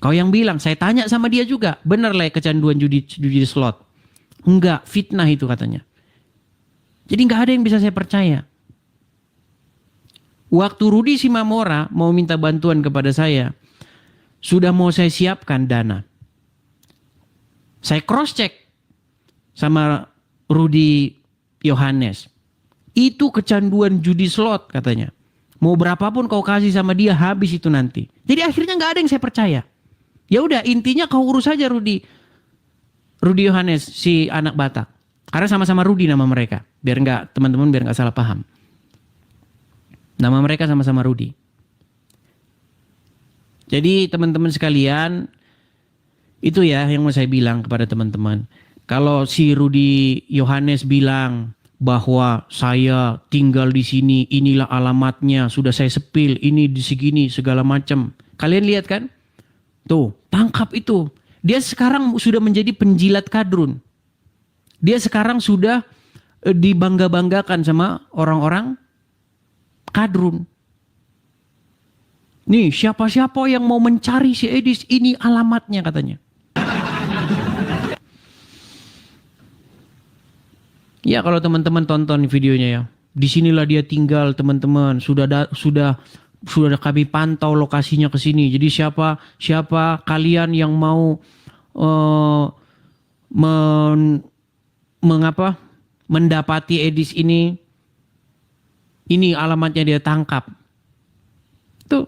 Kau yang bilang, saya tanya sama dia juga, benar lah kecanduan judi slot. Enggak, fitnah itu katanya. Jadi nggak ada yang bisa saya percaya. Waktu Rudi Simamora mau minta bantuan kepada saya, sudah mau saya siapkan dana. Saya cross check sama Rudi Yohanes. Itu kecanduan judi slot katanya. Mau berapapun kau kasih sama dia habis itu nanti. Jadi akhirnya nggak ada yang saya percaya. Ya udah intinya kau urus saja Rudi Yohanes si anak Batak. Karena sama-sama Rudi nama mereka. Biar nggak teman-teman biar nggak salah paham. Nama mereka sama-sama Rudi. Jadi teman-teman sekalian, itu ya yang mau saya bilang kepada teman-teman. Kalau si Rudi Yohanes bilang bahwa saya tinggal di sini, inilah alamatnya, sudah saya sepil, ini di segini segala macam. Kalian lihat kan? Tuh, tangkap itu. Dia sekarang sudah menjadi penjilat kadrun. Dia sekarang sudah dibangga-banggakan sama orang-orang kadrun. Nih, siapa-siapa yang mau mencari si Edis, ini alamatnya katanya. Ya kalau teman-teman tonton videonya ya. Disinilah dia tinggal teman-teman. Sudah kami pantau lokasinya ke sini. Jadi siapa kalian yang mau mendapati Edis ini alamatnya dia tangkap. Tuh.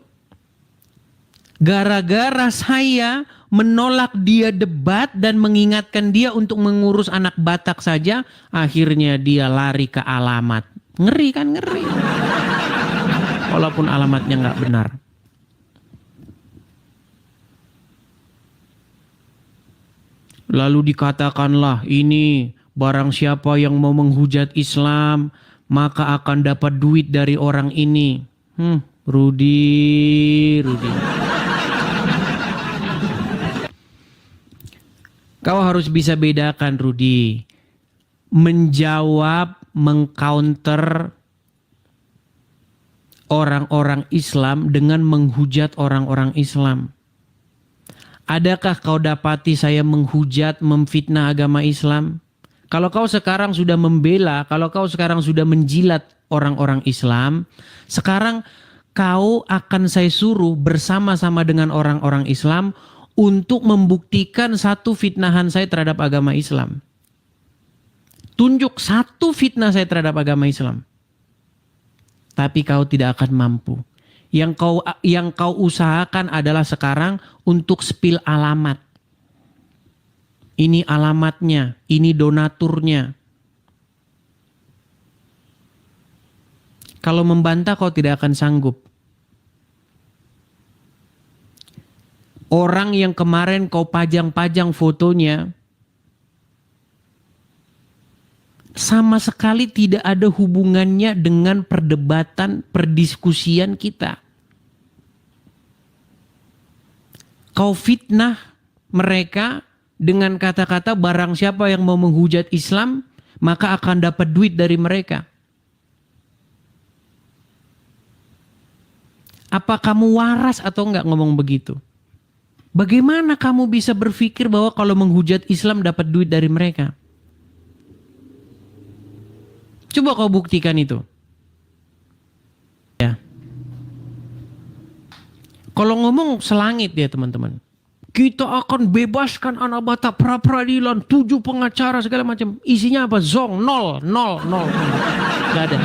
Gara-gara saya menolak dia debat dan mengingatkan dia untuk mengurus anak Batak saja, akhirnya dia lari ke alamat. Ngeri kan, ngeri. Walaupun alamatnya nggak benar. Lalu dikatakanlah ini barang siapa yang mau menghujat Islam maka akan dapat duit dari orang ini. Rudi. Kau harus bisa bedakan Rudi. Menjawab, mengcounter orang-orang Islam dengan menghujat orang-orang Islam. Adakah kau dapati saya menghujat, memfitnah agama Islam? Kalau kau sekarang sudah membela, kalau kau sekarang sudah menjilat orang-orang Islam, sekarang kau akan saya suruh bersama-sama dengan orang-orang Islam untuk membuktikan satu fitnahan saya terhadap agama Islam. Tunjuk satu fitnah saya terhadap agama Islam. Tapi kau tidak akan mampu. Yang kau usahakan adalah sekarang untuk spill alamat. Ini alamatnya, ini donaturnya. Kalau membantah kau tidak akan sanggup. Orang yang kemarin kau pajang-pajang fotonya sama sekali tidak ada hubungannya dengan perdebatan, perdiskusian kita. Kau fitnah mereka dengan kata-kata barang siapa yang mau menghujat Islam maka akan dapat duit dari mereka. Apa kamu waras atau enggak ngomong begitu? Bagaimana kamu bisa berpikir bahwa kalau menghujat Islam dapat duit dari mereka? Coba kau buktikan itu. Ya. Kalau ngomong selangit ya teman-teman. Kita akan bebaskan anak Batak pra-peradilan, 7 pengacara segala macam. Isinya apa? Zong, nol. Gak ada.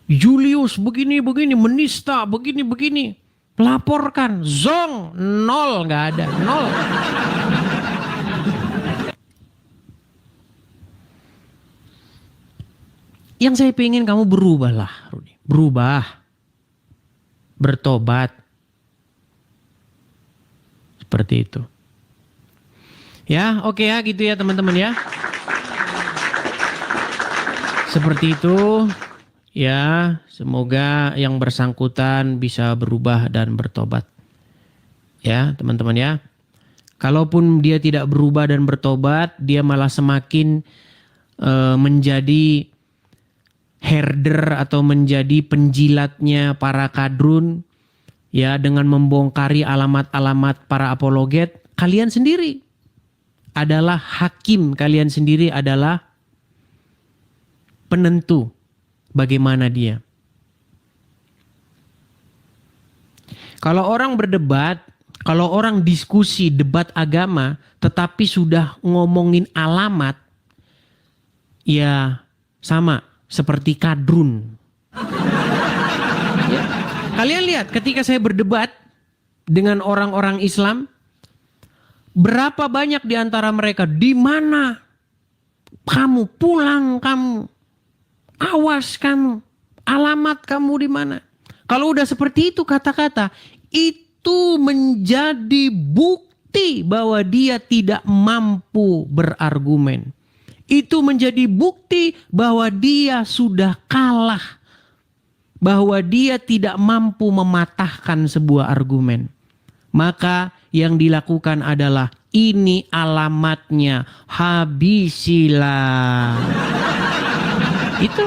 Julius begini, menista, begini. Laporkan, zong, nol, nggak ada, nol. Yang saya pengen kamu berubahlah, Rudi. Berubah. Bertobat. Seperti itu. Ya, oke ya gitu ya teman-teman ya. seperti itu. Ya, semoga yang bersangkutan bisa berubah dan bertobat. Ya, teman-teman ya. Kalaupun dia tidak berubah dan bertobat, dia malah semakin menjadi herder atau menjadi penjilatnya para kadrun, ya, dengan membongkari alamat-alamat para apologet. Kalian sendiri adalah hakim, kalian sendiri adalah penentu bagaimana dia. Kalau orang berdebat, kalau orang diskusi debat agama, tetapi sudah ngomongin alamat, ya sama seperti kadrun. Ya. Kalian lihat ketika saya berdebat dengan orang-orang Islam, berapa banyak di antara mereka, di mana kamu, pulang kamu, awas kamu, alamat kamu di mana. Kalau udah seperti itu kata-kata, itu menjadi bukti bahwa dia tidak mampu berargumen. Itu menjadi bukti bahwa dia sudah kalah. Bahwa dia tidak mampu mematahkan sebuah argumen. Maka yang dilakukan adalah ini alamatnya, habisilah. Itu.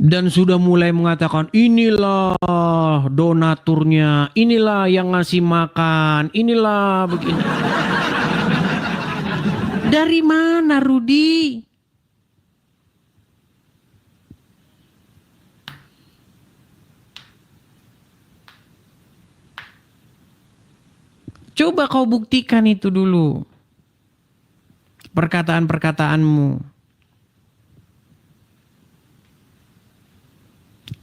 Dan sudah mulai mengatakan inilah donaturnya, inilah yang ngasih makan, inilah begini. Dari mana Rudi? Coba kau buktikan itu dulu. Perkataan-perkataanmu.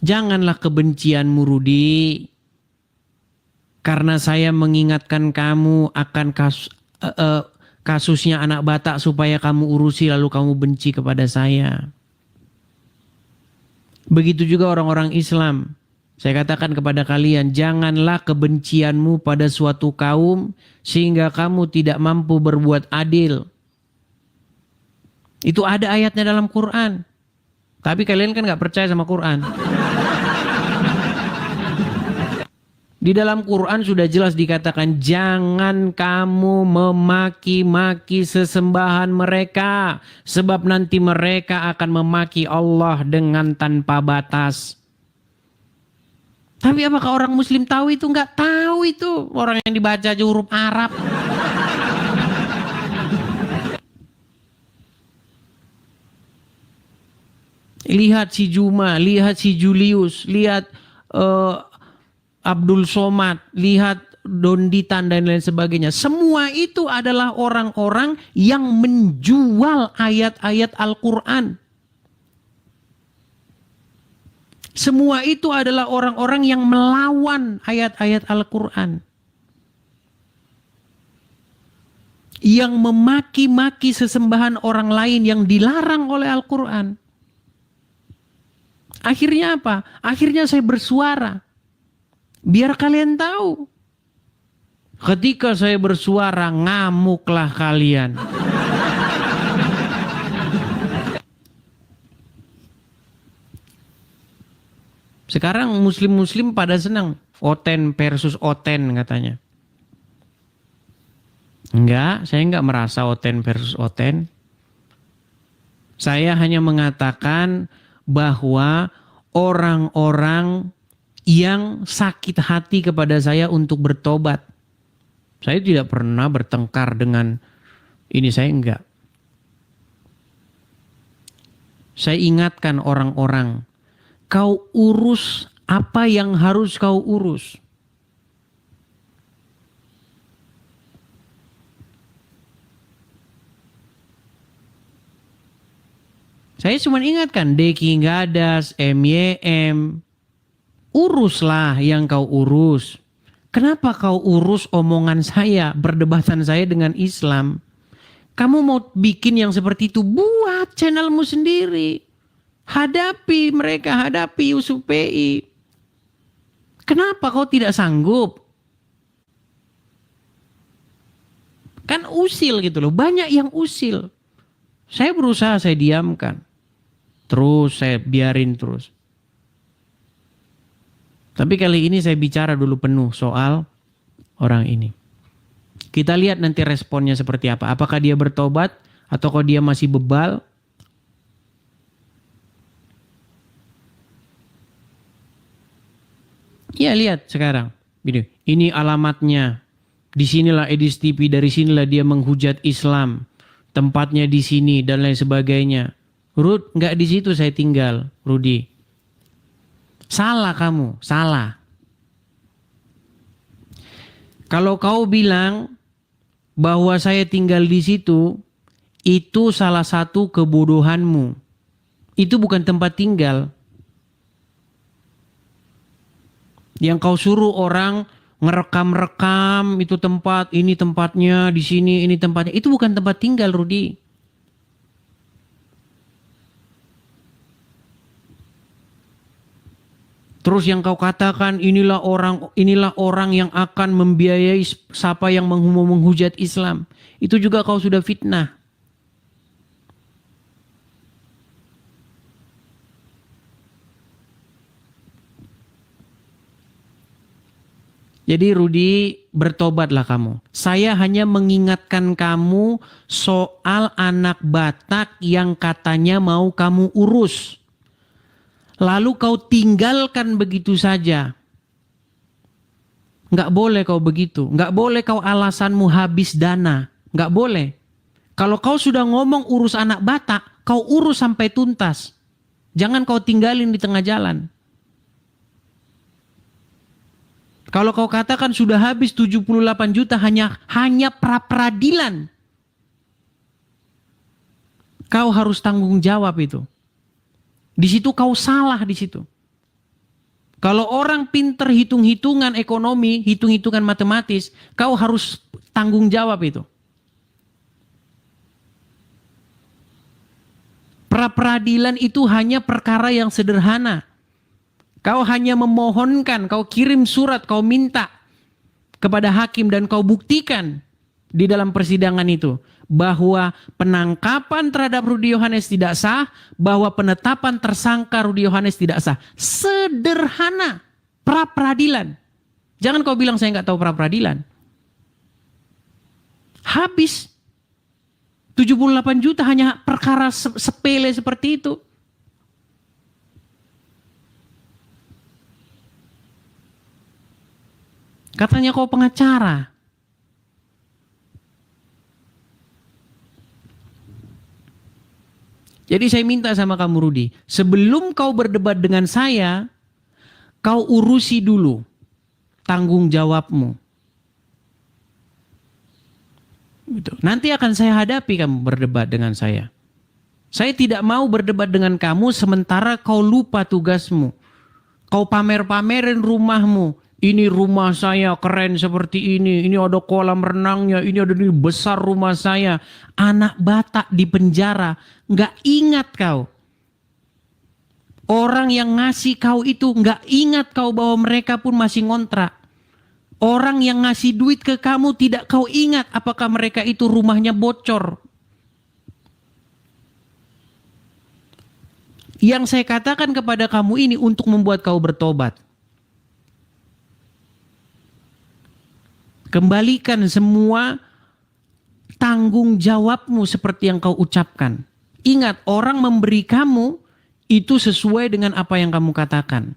Janganlah kebencianmu Rudi. Karena saya mengingatkan kamu akan kasusnya anak Batak supaya kamu urusi lalu kamu benci kepada saya. Begitu juga orang-orang Islam. Saya katakan kepada kalian, janganlah kebencianmu pada suatu kaum sehingga kamu tidak mampu berbuat adil. Itu ada ayatnya dalam Quran. Tapi kalian kan gak percaya sama Quran. Di dalam Quran sudah jelas dikatakan jangan kamu memaki-maki sesembahan mereka. Sebab nanti mereka akan memaki Allah dengan tanpa batas. Tapi apakah orang Muslim tahu itu? Enggak tahu itu. Orang yang dibaca aja huruf Arab. Lihat si Juma, lihat si Julius, lihat Abdul Somad, lihat Donditan dan lain sebagainya. Semua itu adalah orang-orang yang menjual ayat-ayat Al-Quran. Semua itu adalah orang-orang yang melawan ayat-ayat Al-Quran. Yang memaki-maki sesembahan orang lain yang dilarang oleh Al-Quran. Akhirnya apa? Akhirnya saya bersuara. Biar kalian tahu. Ketika saya bersuara, ngamuklah kalian. Sekarang muslim-muslim pada senang. Oten versus Oten katanya. Enggak, saya enggak merasa Oten versus Oten. Saya hanya mengatakan bahwa orang-orang yang sakit hati kepada saya untuk bertobat. Saya tidak pernah bertengkar dengan ini, saya enggak. Saya ingatkan orang-orang, kau urus apa yang harus kau urus. Saya cuma ingatkan Deki Gadas, MYM, uruslah yang kau urus. Kenapa kau urus omongan saya, perdebatan saya dengan Islam? Kamu mau bikin yang seperti itu, buat channelmu sendiri. Hadapi mereka, hadapi Yusuf PI. Kenapa kau tidak sanggup? Kan usil gitu loh, banyak yang usil. Saya berusaha, saya diamkan. Terus saya biarin terus. Tapi kali ini saya bicara dulu penuh soal orang ini. Kita lihat nanti responnya seperti apa. Apakah dia bertobat atau kalau dia masih bebal? Ya lihat sekarang. Ini alamatnya. Di sinilah Edis TV, dari sinilah dia menghujat Islam. Tempatnya di sini dan lain sebagainya. Rud, nggak di situ saya tinggal, Rudi. Salah kamu, salah. Kalau kau bilang bahwa saya tinggal di situ, itu salah satu kebodohanmu. Itu bukan tempat tinggal. Yang kau suruh orang ngerekam-rekam itu tempat, ini tempatnya, di sini, ini tempatnya. Itu bukan tempat tinggal, Rudi. Terus yang kau katakan inilah orang yang akan membiayai siapa yang menghujat Islam. Itu juga kau sudah fitnah. Jadi Rudi, bertobatlah kamu. Saya hanya mengingatkan kamu soal anak Batak yang katanya mau kamu urus. Lalu kau tinggalkan begitu saja. Nggak boleh kau begitu. Nggak boleh kau alasanmu habis dana. Nggak boleh. Kalau kau sudah ngomong urus anak Batak, kau urus sampai tuntas. Jangan kau tinggalin di tengah jalan. Kalau kau katakan sudah habis 78 juta hanya pra-peradilan. Kau harus tanggung jawab itu. Di situ kau salah di situ. Kalau orang pinter hitung-hitungan ekonomi, hitung-hitungan matematis, kau harus tanggung jawab itu. Pra-peradilan itu hanya perkara yang sederhana. Kau hanya memohonkan, kau kirim surat, kau minta kepada hakim dan kau buktikan di dalam persidangan itu bahwa penangkapan terhadap Rudi Yohanes tidak sah, bahwa penetapan tersangka Rudi Yohanes tidak sah. Sederhana, pra-peradilan. Jangan kau bilang saya nggak tahu pra-peradilan. Habis 78 juta hanya perkara sepele seperti itu. Katanya kau pengacara. Jadi saya minta sama kamu Rudi, sebelum kau berdebat dengan saya, kau urusi dulu tanggung jawabmu. Gitu. Nanti akan saya hadapi kamu berdebat dengan saya. Saya tidak mau berdebat dengan kamu sementara kau lupa tugasmu. Kau pamer-pamerin rumahmu. Ini rumah saya keren seperti ini ada kolam renangnya, ini ada ini besar rumah saya. Anak Batak di penjara, nggak ingat kau. Orang yang ngasih kau itu nggak ingat kau bahwa mereka pun masih ngontrak. Orang yang ngasih duit ke kamu tidak kau ingat apakah mereka itu rumahnya bocor. Yang saya katakan kepada kamu ini untuk membuat kau bertobat. Kembalikan semua tanggung jawabmu seperti yang kau ucapkan. Ingat, orang memberi kamu itu sesuai dengan apa yang kamu katakan.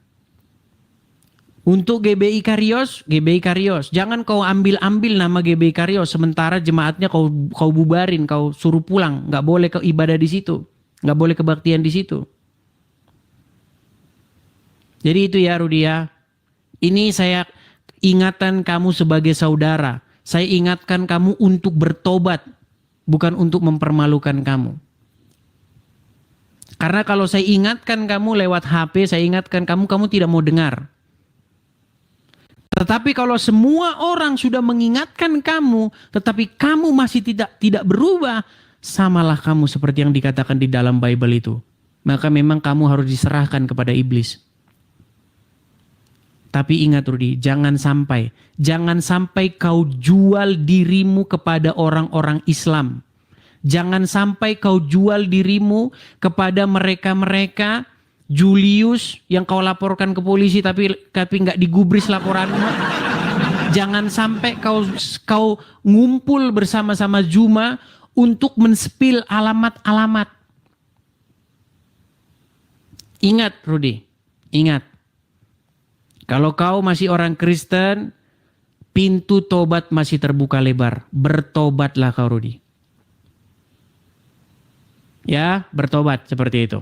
Untuk GBI Karios, GBI Karios. Jangan kau ambil-ambil nama GBI Karios sementara jemaatnya kau bubarin, kau suruh pulang. Nggak boleh kau ibadah di situ. Nggak boleh kebaktian di situ. Jadi itu ya Rudi ya. Ini saya ingatan kamu sebagai saudara. Saya ingatkan kamu untuk bertobat. Bukan untuk mempermalukan kamu. Karena kalau saya ingatkan kamu lewat HP, saya ingatkan kamu tidak mau dengar. Tetapi kalau semua orang sudah mengingatkan kamu, tetapi kamu masih tidak berubah, samalah kamu seperti yang dikatakan di dalam Bible itu. Maka memang kamu harus diserahkan kepada iblis. Tapi ingat Rudi, jangan sampai kau jual dirimu kepada orang-orang Islam. Jangan sampai kau jual dirimu kepada mereka-mereka Julius yang kau laporkan ke polisi tapi nggak digubris laporanmu. Jangan sampai kau ngumpul bersama-sama Juma untuk men-spill alamat-alamat. Ingat Rudi, ingat. Kalau kau masih orang Kristen, pintu tobat masih terbuka lebar. Bertobatlah kau Rudi. Ya, bertobat seperti itu.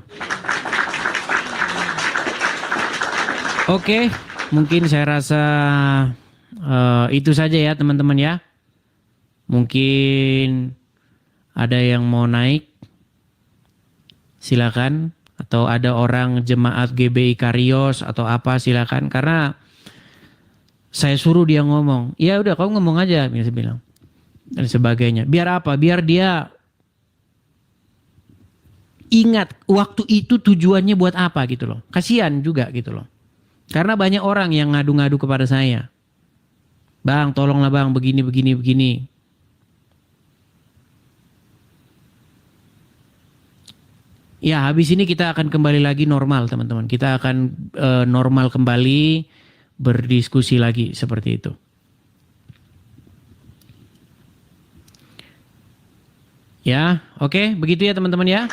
Oke, mungkin saya rasa itu saja ya teman-teman ya. Mungkin ada yang mau naik, silakan. Atau ada orang jemaat GBI Karios atau apa silakan. Karena saya suruh dia ngomong. Ya udah kau ngomong aja, biasa bilang. Dan sebagainya. Biar apa? Biar dia ingat waktu itu tujuannya buat apa gitu loh. Kasihan juga gitu loh. Karena banyak orang yang ngadu-ngadu kepada saya. Bang, tolonglah bang, begini. Ya, habis ini kita akan kembali lagi normal, teman-teman. Kita akan normal kembali, berdiskusi lagi seperti itu. Ya, oke, begitu ya teman-teman ya.